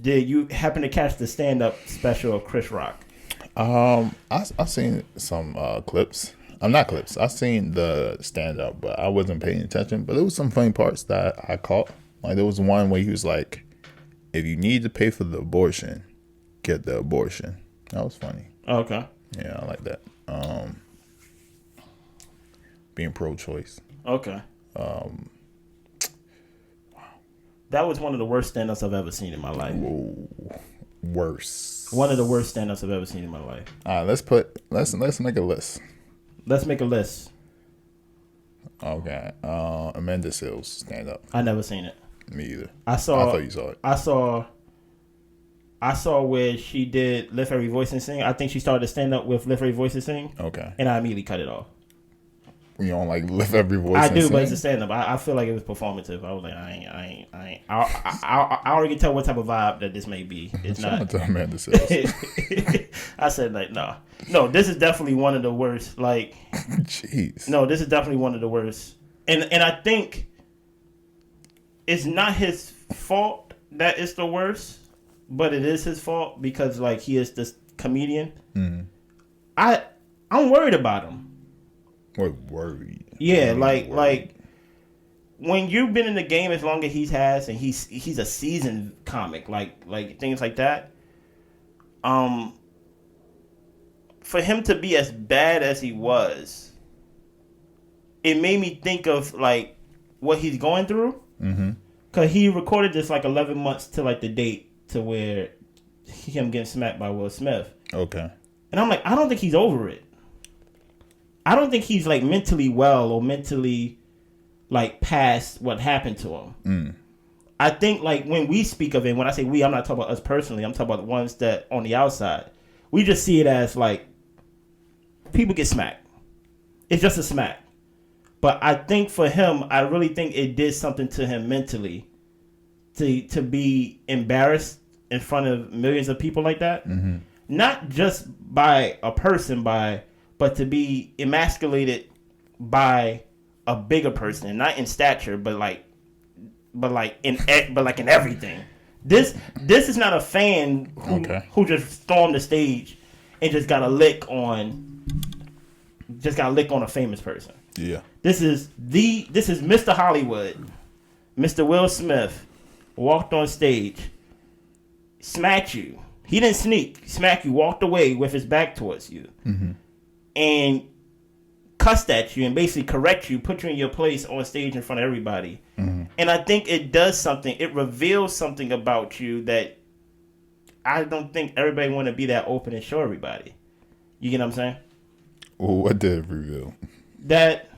Did you happen to catch the stand-up special of Chris Rock? I seen some clips. I'm not clips. I seen the stand up, but I wasn't paying attention. But there was some funny parts that I caught. Like there was one where he was like, "If you need to pay for the abortion, get the abortion." That was funny. Okay. Yeah, I like that. Being pro-choice. Okay. That was one of the worst stand-ups I've ever seen in my life. Whoa. Worse. One of the worst stand-ups I've ever seen in my life. All right, let's make a list. Let's make a list. Okay. Amanda Seales stand up. I never seen it. Me either. I thought you saw it. I saw where she did Lift Every Voice and Sing. I think she started to stand up with Lift Every Voice and Sing. Okay. And I immediately cut it off. You don't like Lift Every Voice I and do, sing? but it's a stand up. I feel like it was performative. I was like, I already can tell what type of vibe that this may be. It's Shout not. out to Amanda Seales. I said like, no, this is definitely one of the worst. Like, jeez. No, this is definitely one of the worst. And I think it's not his fault that it's the worst, but it is his fault because like he is this comedian. Mm-hmm. I'm worried about him. We're worried. Yeah, like when you've been in the game as long as he has, and he's a seasoned comic, like things like that. For him to be as bad as he was, it made me think of like what he's going through. Mm-hmm. Cause he recorded this like 11 months to like the date to where him getting smacked by Will Smith. Okay. And I'm like, I don't think he's over it. I don't think he's like mentally well or mentally like past what happened to him. Mm. I think like when we speak of it, when I say we, I'm not talking about us personally. I'm talking about the ones that on the outside. We just see it as like people get smacked. It's just a smack. But I think for him, I really think it did something to him mentally to be embarrassed in front of millions of people like that. Mm-hmm. Not just by a person, but to be emasculated by a bigger person, not in stature, but in everything. This is not a fan who just stormed the stage and just got a lick on a famous person. Yeah. This is Mr. Hollywood. Mr. Will Smith walked on stage, smacked you. He didn't sneak, smacked you, walked away with his back towards you. Mm-hmm. And cussed at you and basically correct you, put you in your place on stage in front of everybody. Mm-hmm. And I think it does something. It reveals something about you that I don't think everybody want to be that open and show everybody. You get what I'm saying? Well, what did it reveal? That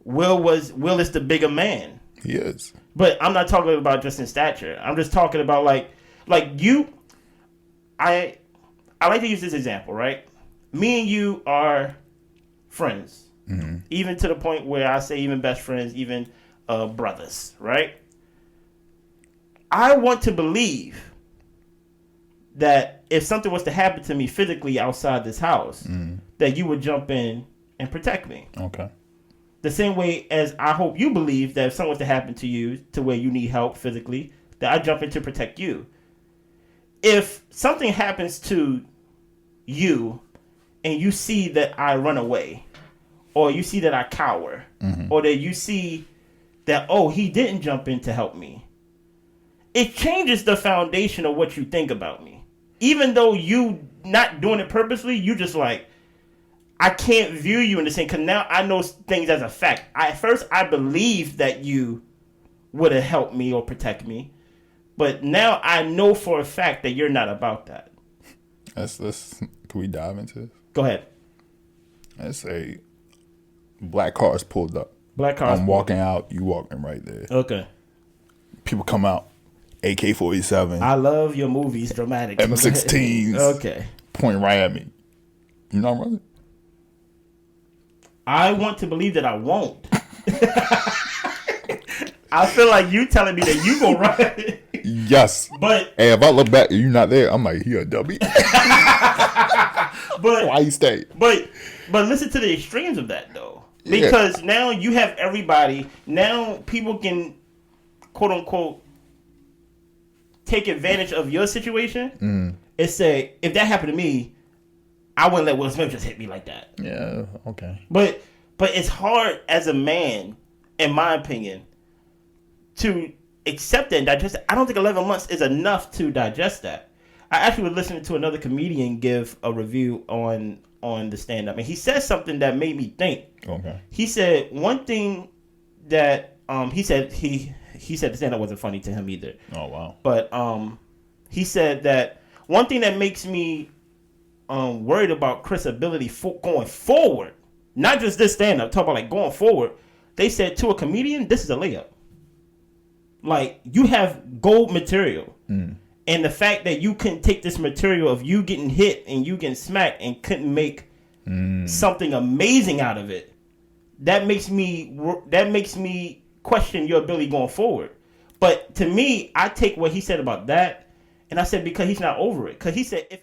Will is the bigger man. He is. But I'm not talking about just in stature. I'm just talking about like you. I like to use this example, right? Me and you are friends, mm-hmm. even to the point where I say even best friends, even brothers, right? I want to believe that if something was to happen to me physically outside this house, mm-hmm. that you would jump in and protect me. Okay. The same way as I hope you believe that if something was to happen to you to where you need help physically, that I jump in to protect you. If something happens to you and you see that I run away, or you see that I cower, mm-hmm. or that you see that, oh, he didn't jump in to help me, it changes the foundation of what you think about me. Even though you not doing it purposely, you just like, I can't view you in the same, because now I know things as a fact. At first, I believed that you would have helped me or protect me, but now I know for a fact that you're not about that. Can we dive into this? Go ahead. Let's say black cars pulled up. I'm walking out, you walking right there. Okay. People come out, AK-47. I love your movies, dramatic. M16s. Okay. Point right at me. You not running? I want to believe that I won't. I feel like you telling me that you gonna run. Yes. But hey, if I look back and you're not there, I'm like, he a dummy. But why you stay? But listen to the extremes of that though. Because now you have everybody. Now people can, quote unquote, take advantage of your situation and say, if that happened to me, I wouldn't let Will Smith just hit me like that. Yeah, okay. But it's hard as a man, in my opinion, to accept that and digest it. I don't think 11 months is enough to digest that. I actually was listening to another comedian give a review on the stand-up, and he said something that made me think. Okay. He said one thing that he said the stand-up wasn't funny to him either. Oh, wow. But he said that one thing that makes me worried about Chris' ability going forward, not just this stand-up, talk about like going forward. They said to a comedian, this is a layup. Like, you have gold material. And the fact that you couldn't take this material of you getting hit and you getting smacked and couldn't make something amazing out of it, that makes me question your ability going forward. But to me, I take what he said about that, and I said because he's not over it. Because he said if